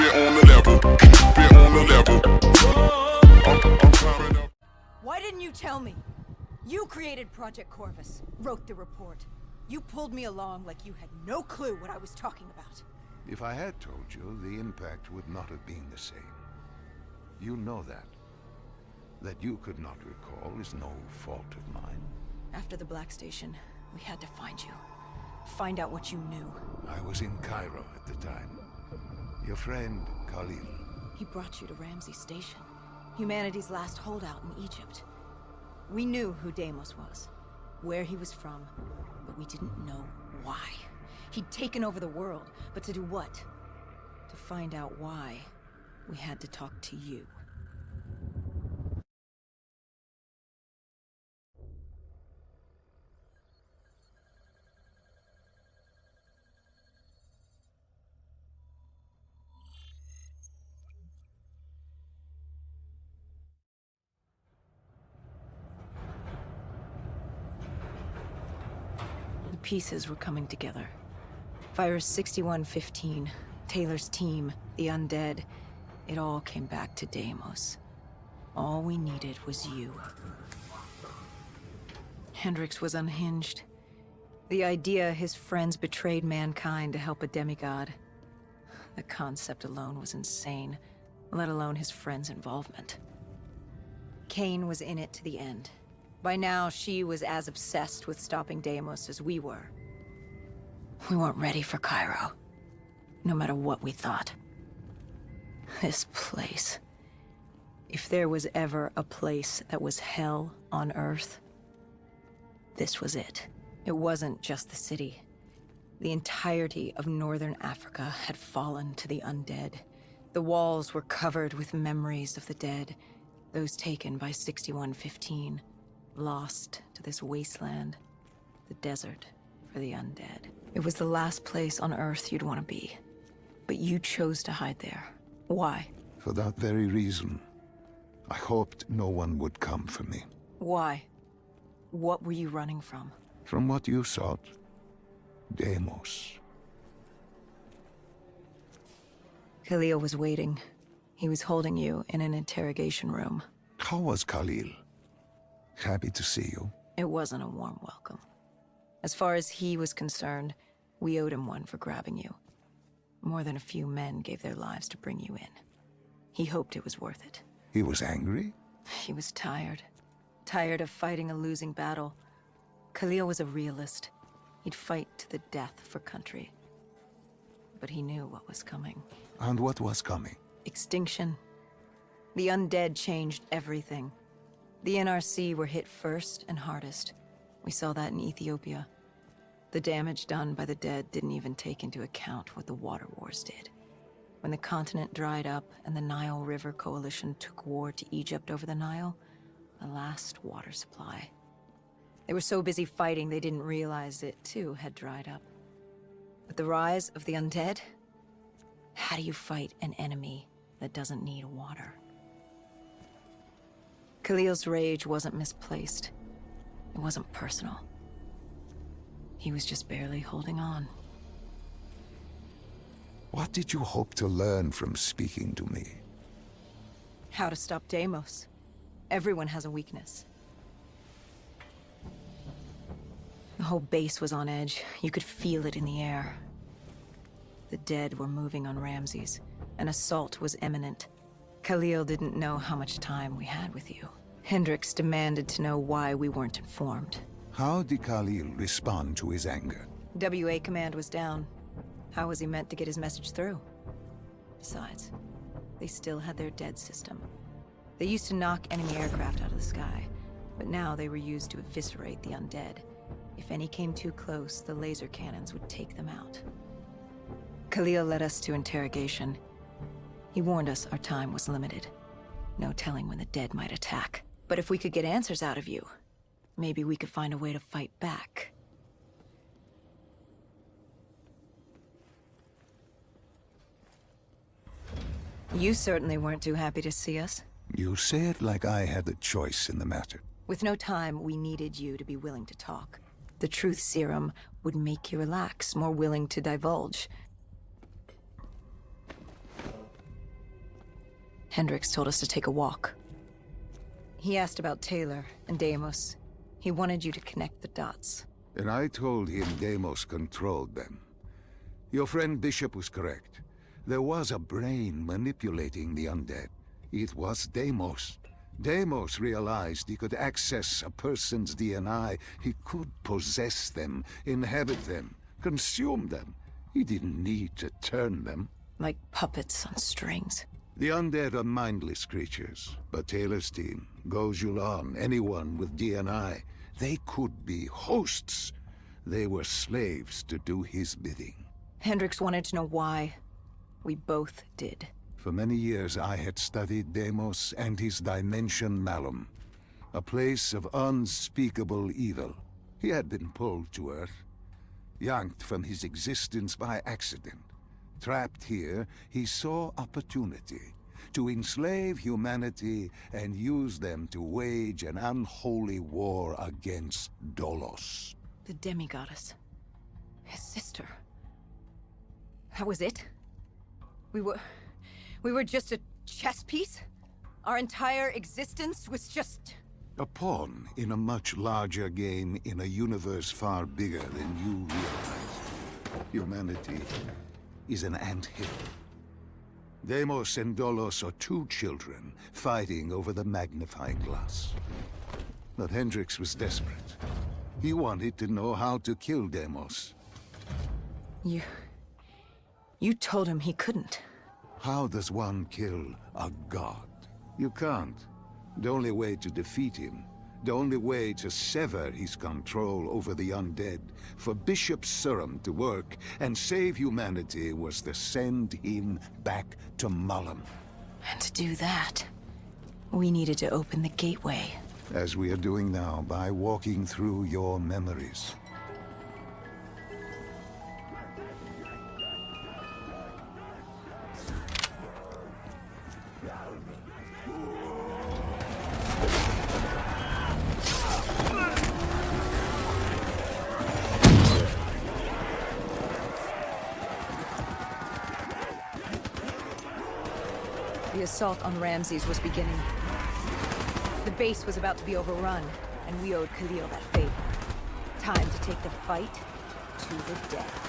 it on the level. Keep it on the level. I'm climbing up. Why didn't you tell me? You created Project Corvus, wrote the report. You pulled me along like you had no clue what I was talking about. If I had told you, the impact would not have been the same. You know that. That you could not recall is no fault of mine. After the Black Station, we had to find you. Find out what you knew. I was in Cairo at the time. Your friend, Khalil. He brought you to Ramses Station, humanity's last holdout in Egypt. We knew who Deimos was, where he was from, but we didn't know why. He'd taken over the world, but to do what? To find out why, we had to talk to you. The pieces were coming together. Virus 6115, Taylor's team, the undead. It all came back to Deimos. All we needed was you. Hendricks was unhinged. The idea his friends betrayed mankind to help a demigod. The concept alone was insane, let alone his friends' involvement. Kane was in it to the end. By now, she was as obsessed with stopping Deimos as we were. We weren't ready for Cairo, no matter what we thought. This place. If there was ever a place that was hell on Earth, this was it. It wasn't just the city. The entirety of northern Africa had fallen to the undead. The walls were covered with memories of the dead, those taken by 6115. Lost to this wasteland, the desert for the undead. It was the last place on Earth you'd want to be. But you chose to hide there. Why? For that very reason. I hoped no one would come for me. Why? What were you running from? From what you sought. Deimos. Khalil was waiting. He was holding you in an interrogation room. How was Khalil? Happy to see you. It wasn't a warm welcome. As far as he was concerned, we owed him one for grabbing you. More than a few men gave their lives to bring you in. He hoped it was worth it. He was angry? He was tired. Tired of fighting a losing battle. Khalil was a realist. He'd fight to the death for country. But he knew what was coming. And what was coming? Extinction. The undead changed everything. The NRC were hit first and hardest. We saw that in Ethiopia. The damage done by the dead didn't even take into account what the water wars did. When the continent dried up and the Nile River Coalition took war to Egypt over the Nile, the last water supply. They were so busy fighting they didn't realize it too had dried up. But the rise of the undead? How do you fight an enemy that doesn't need water? Khalil's rage wasn't misplaced. It wasn't personal. He was just barely holding on. What did you hope to learn from speaking to me? How to stop Deimos. Everyone has a weakness. The whole base was on edge. You could feel it in the air. The dead were moving on Ramses. An assault was imminent. Khalil didn't know how much time we had with you. Hendricks demanded to know why we weren't informed. How did Khalil respond to his anger? WA command was down. How was he meant to get his message through? Besides, they still had their dead system. They used to knock enemy aircraft out of the sky, but now they were used to eviscerate the undead. If any came too close, the laser cannons would take them out. Khalil led us to interrogation. He warned us our time was limited. No telling when the dead might attack. But if we could get answers out of you, maybe we could find a way to fight back. You certainly weren't too happy to see us. You say it like I had a choice in the matter. With no time, we needed you to be willing to talk. The truth serum would make you relax, more willing to divulge. Hendricks told us to take a walk. He asked about Taylor and Deimos. He wanted you to connect the dots. And I told him Deimos controlled them. Your friend Bishop was correct. There was a brain manipulating the undead. It was Deimos. Deimos realized he could access a person's DNA. He could possess them, inhabit them, consume them. He didn't need to turn them. Like puppets on strings. The undead are mindless creatures, but Taylor's team, Gojulan, anyone with DNI, they could be hosts. They were slaves to do his bidding. Hendricks wanted to know why. We both did. For many years I had studied Deimos and his dimension Malum, a place of unspeakable evil. He had been pulled to Earth, yanked from his existence by accident. Trapped here, he saw opportunity to enslave humanity and use them to wage an unholy war against Dolos. The demigoddess. His sister. That was it? We were just a chess piece? Our entire existence was just... A pawn in a much larger game in a universe far bigger than you realize. Humanity is an anthill. Deimos and Dolos are two children fighting over the magnifying glass. But Hendricks was desperate. He wanted to know how to kill Deimos. You told him he couldn't. How does one kill a god? You can't. The only way to defeat him, the only way to sever his control over the undead, for Bishop Surum to work and save humanity, was to send him back to Malum. And to do that, we needed to open the gateway. As we are doing now, by walking through your memories. The assault on Ramses was beginning. The base was about to be overrun, and we owed Khalil that favor. Time to take the fight to the death.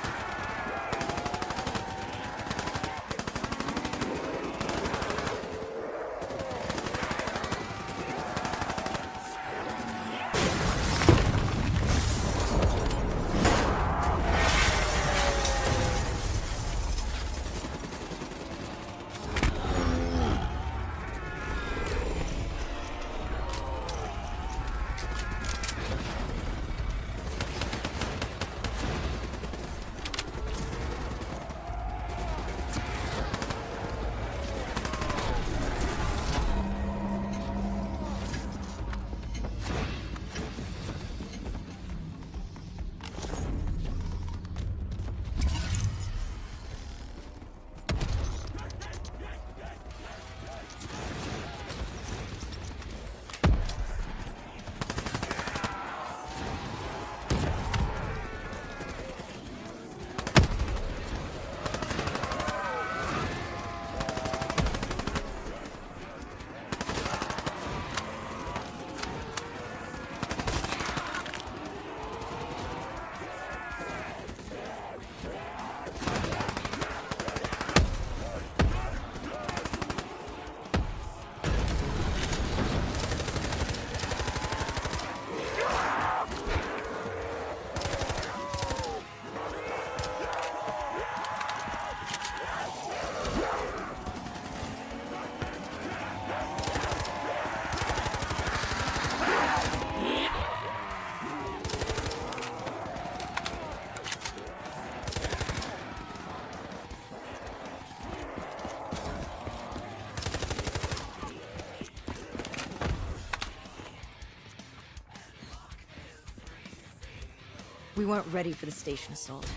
We weren't ready for the station assault.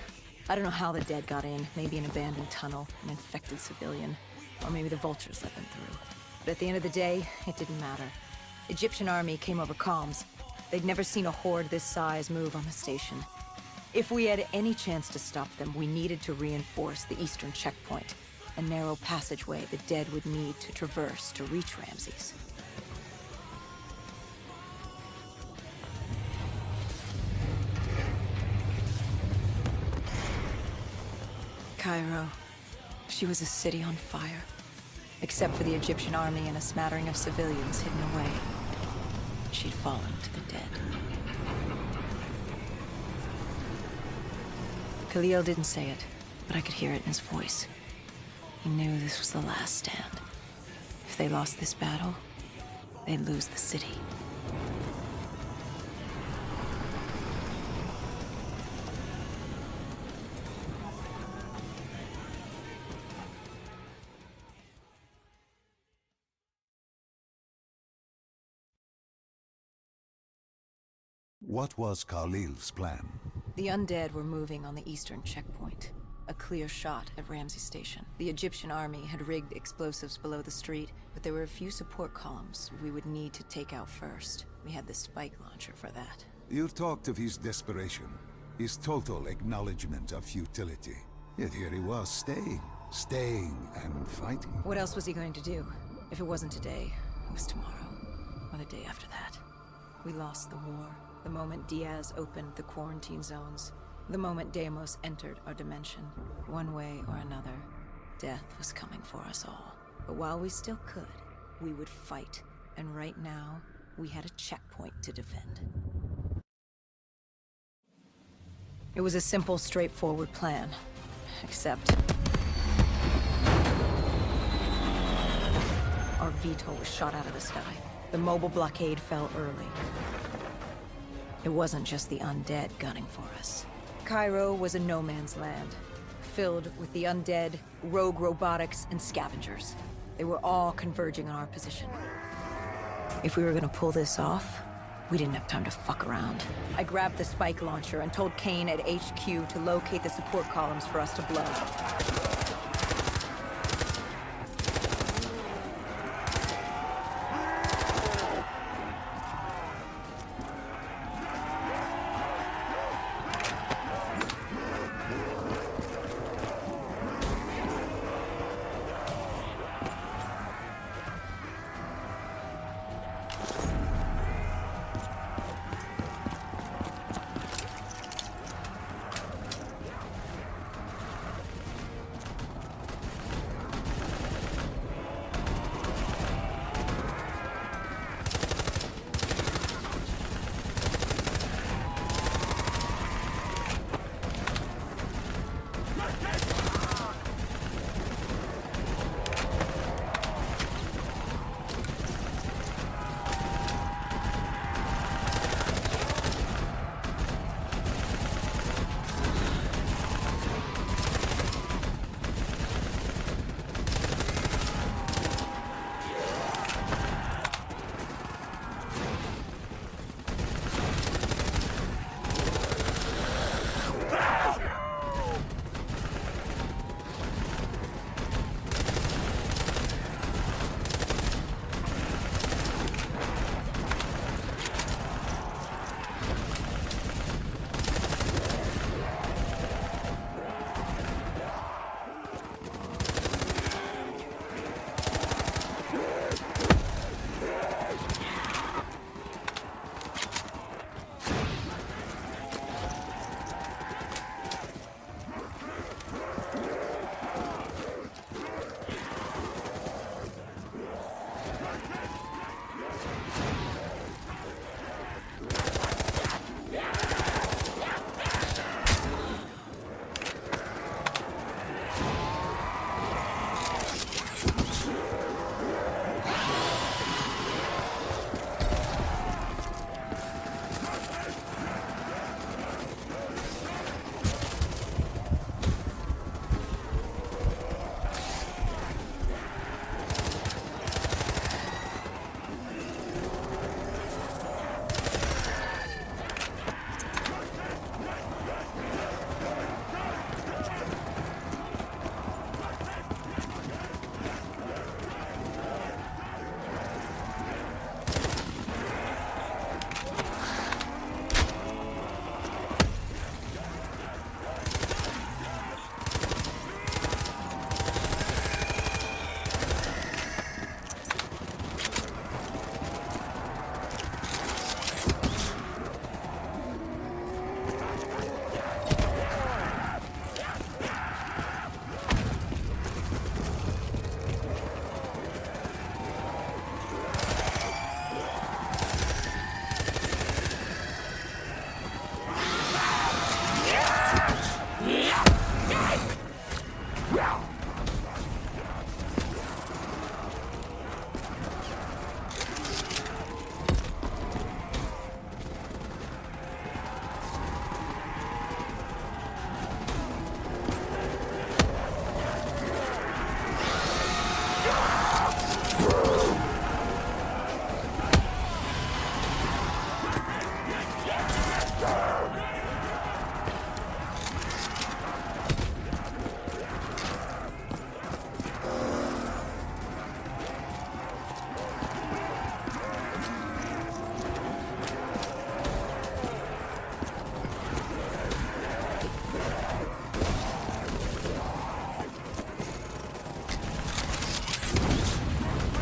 I don't know how the dead got in. Maybe an abandoned tunnel, an infected civilian, or maybe the vultures let them through. But at the end of the day, it didn't matter. Egyptian army came over comms. They'd never seen a horde this size move on the station. If we had any chance to stop them, we needed to reinforce the eastern checkpoint. a narrow passageway the dead would need to traverse to reach Ramses. Cairo. She was a city on fire, except for the Egyptian army and a smattering of civilians hidden away. She'd fallen to the dead. Khalil didn't say it, but I could hear it in his voice. He knew this was the last stand. If they lost this battle, they'd lose the city. What was Khalil's plan? The undead were moving on the eastern checkpoint. A clear shot at Ramses Station. The Egyptian army had rigged explosives below the street, but there were a few support columns we would need to take out first. We had the spike launcher for that. You talked of his desperation, his total acknowledgement of futility. Yet here he was, staying and fighting. What else was he going to do? If it wasn't today, it was tomorrow, or the day after that. We lost the war. The moment Diaz opened the quarantine zones, the moment Deimos entered our dimension, one way or another, death was coming for us all. But while we still could, we would fight. And right now, we had a checkpoint to defend. It was a simple, straightforward plan. Except... our VTOL was shot out of the sky. The mobile blockade fell early. It wasn't just the undead gunning for us. Cairo was a no-man's land, filled with the undead, rogue robotics, and scavengers. They were all converging on our position. If we were gonna pull this off, we didn't have time to fuck around. I grabbed the spike launcher and told Kane at HQ to locate the support columns for us to blow.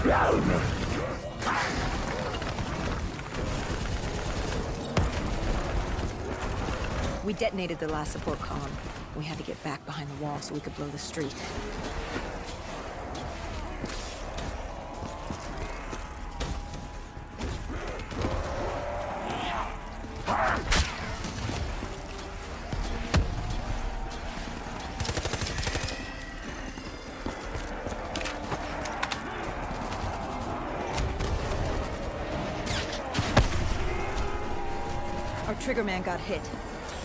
We detonated the last support column. We had to get back behind the wall so we could blow the street. Our trigger man got hit.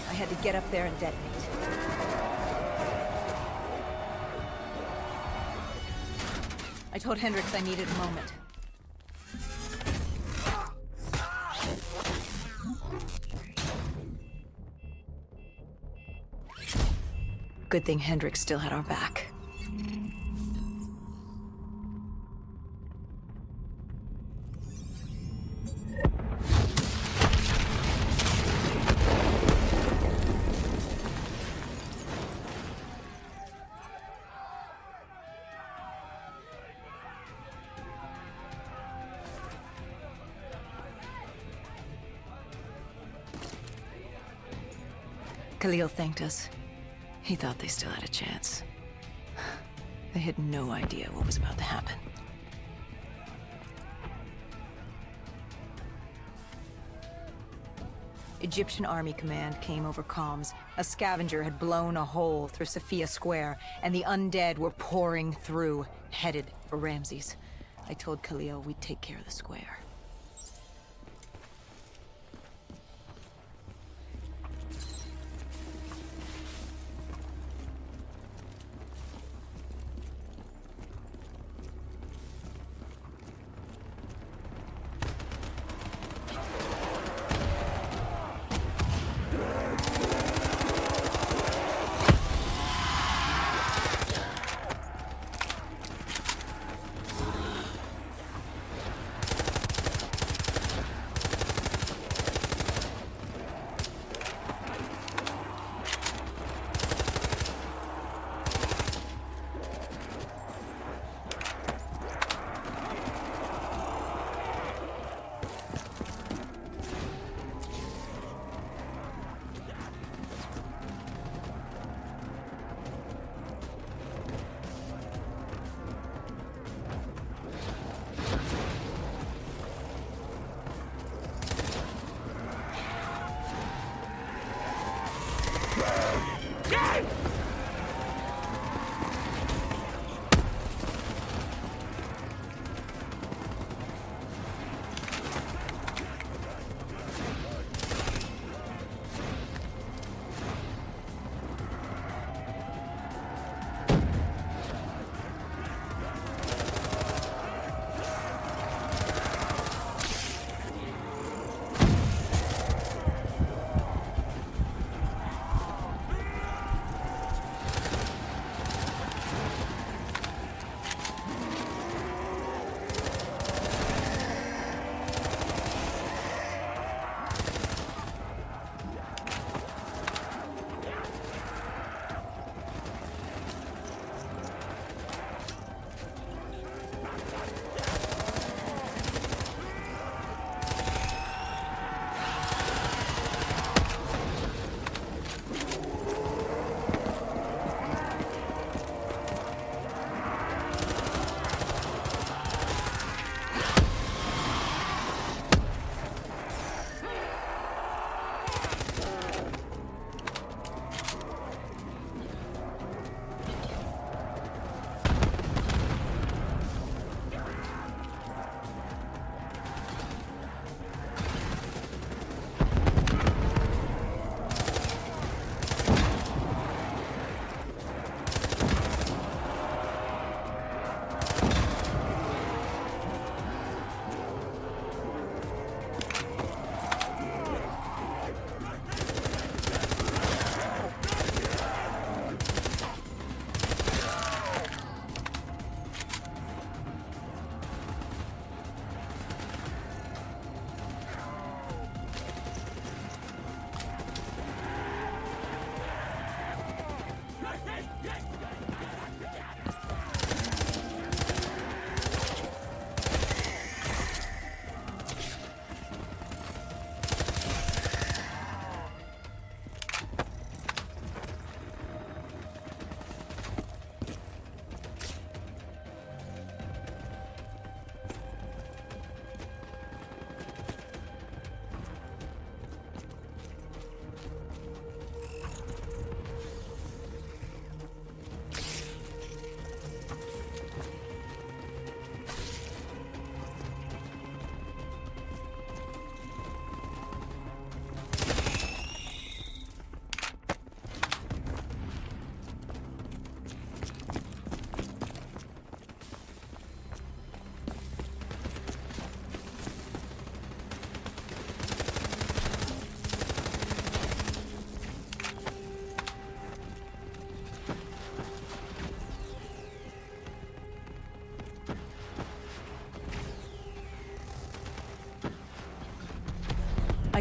I had to get up there and detonate. I told Hendricks I needed a moment. Good thing Hendricks still had our back. Khalil thanked us. He thought they still had a chance. They had no idea what was about to happen. Egyptian Army Command came over comms. A scavenger had blown a hole through Sophia Square, and the undead were pouring through, headed for Ramses. I told Khalil we'd take care of the square.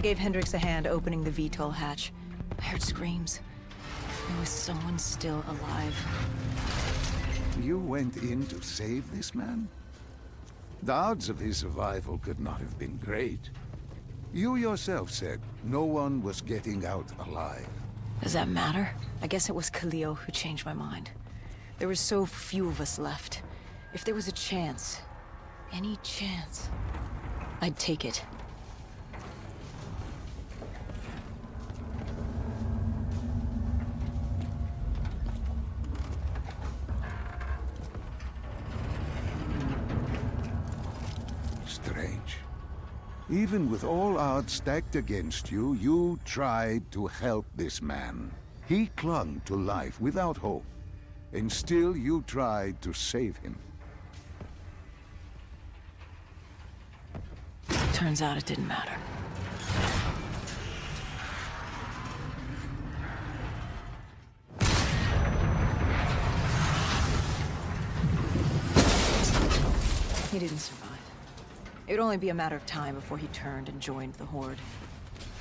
gave Hendrix a hand opening the VTOL hatch. I heard screams. There was someone still alive. You went in to save this man? The odds of his survival could not have been great. You yourself said no one was getting out alive. Does that matter? I guess it was Khalil who changed my mind. There were so few of us left. If there was a chance, any chance, I'd take it. Strange. Even with all odds stacked against you, you tried to help this man. He clung to life without hope, and still you tried to save him. Turns out it didn't matter. He didn't survive. It would only be a matter of time before he turned and joined the Horde.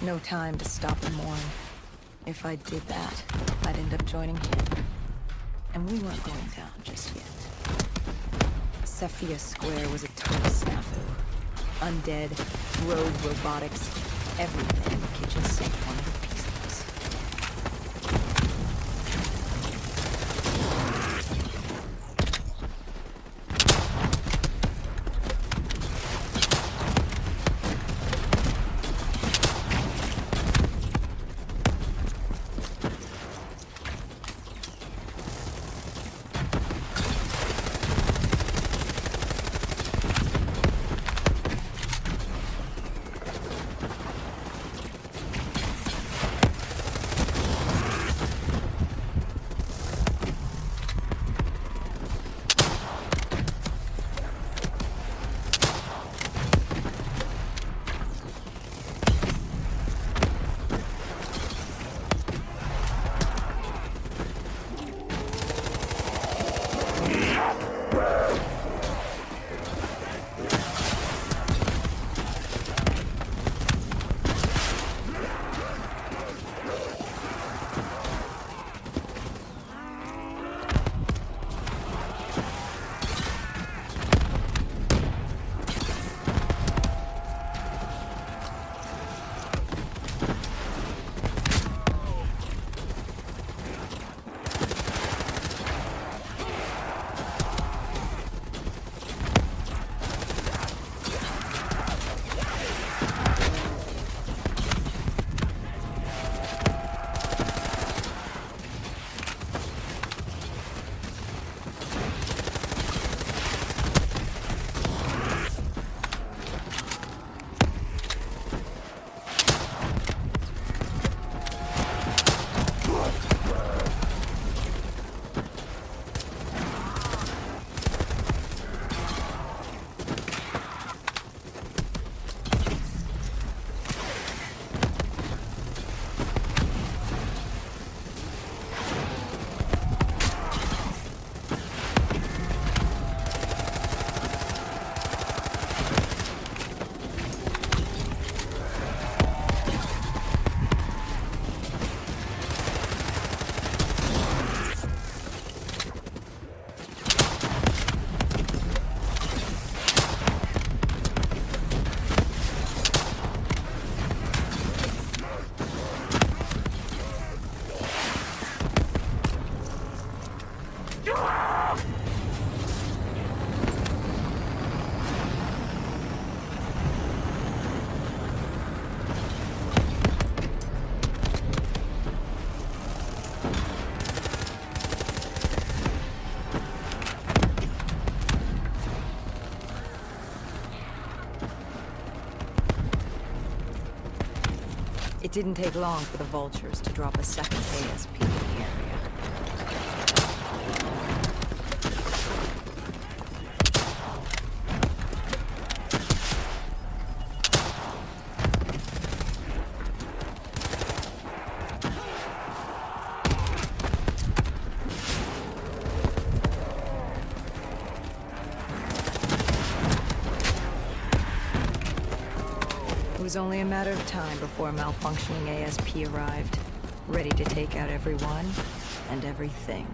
No time to stop and mourn. If I did that, I'd end up joining him. And we weren't going down just yet. Cephia Square was a total snafu. Undead, rogue robotics, everything in the kitchen sink wanted a piece of us. It didn't take long for the vultures to drop a second ASP in the area. was only a matter of time before a malfunctioning ASP arrived, ready to take out everyone and everything.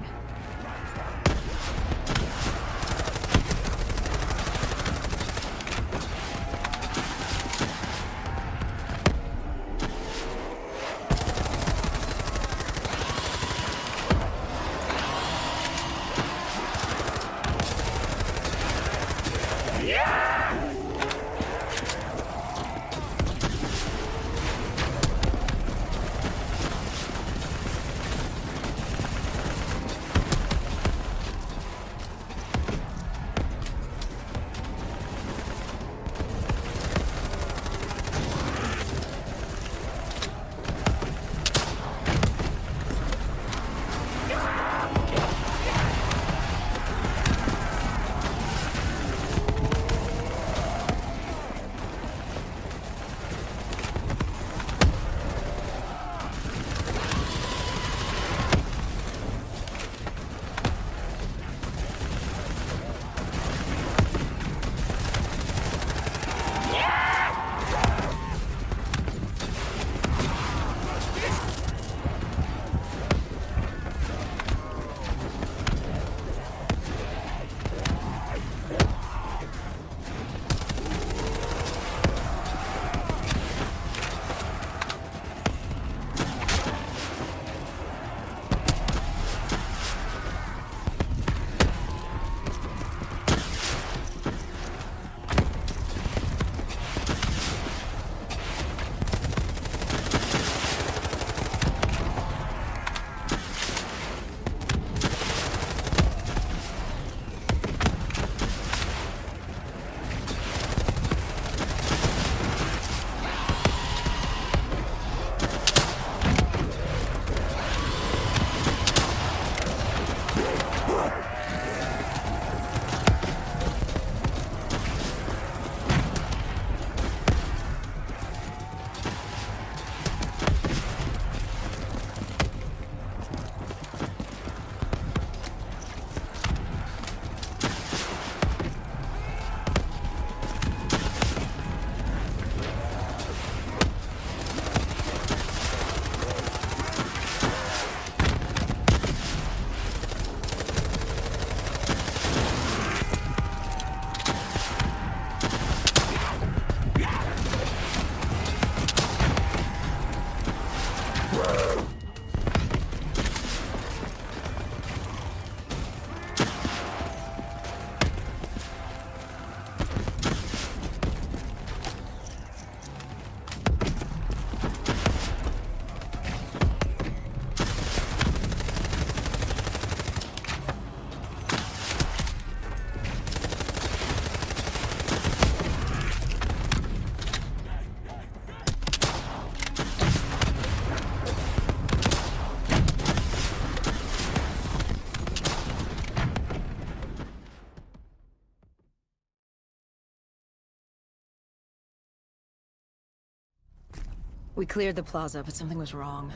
We cleared the plaza, but something was wrong.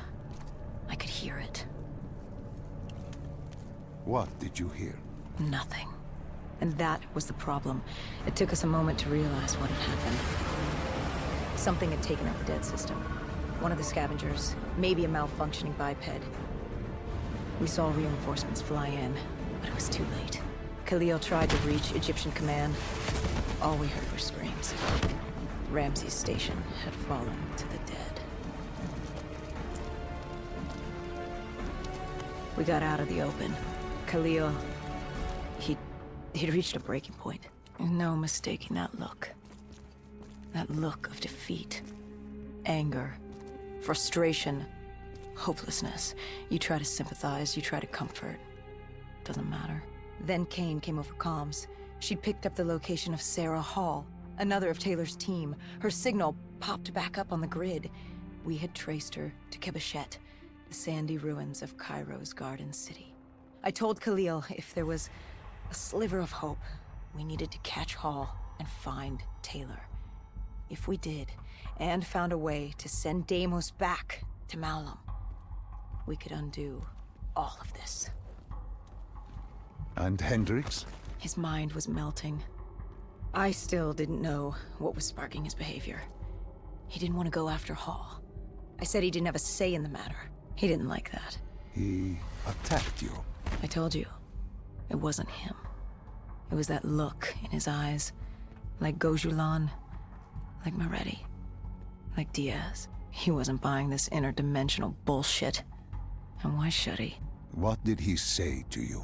I could hear it. What did you hear? Nothing. And that was the problem. It took us a moment to realize what had happened. Something had taken out the dead system. One of the scavengers, maybe a malfunctioning biped. We saw reinforcements fly in, but it was too late. Khalil tried to reach Egyptian command. All we heard were screams. Ramses Station had fallen to the dead. We got out of the open. Khalil, he'd reached a breaking point. No mistaking that look. That look of defeat, anger, frustration, hopelessness. You try to sympathize, you try to comfort. Doesn't matter. Then Kane came over comms. She'd picked up the location of Sarah Hall, another of Taylor's team. Her signal popped back up on the grid. We had traced her to Kebeshet, the sandy ruins of Cairo's Garden City. I told Khalil if there was a sliver of hope, we needed to catch Hall and find Taylor. If we did, and found a way to send Deimos back to Malum, we could undo all of this. And Hendricks? His mind was melting. I still didn't know what was sparking his behavior. He didn't want to go after Hall. I said he didn't have a say in the matter. He didn't like that. He attacked you. I told you, it wasn't him. It was that look in his eyes. Like Gojulan, like Moretti, like Diaz. He wasn't buying this interdimensional bullshit. And why should he? What did he say to you?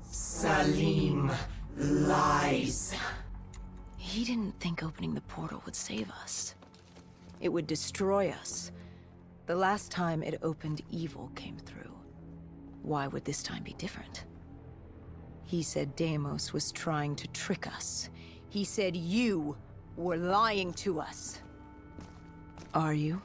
Salim lies. He didn't think opening the portal would save us. It would destroy us. The last time it opened, evil came through. Why would this time be different? He said Deimos was trying to trick us. He said you were lying to us. Are you?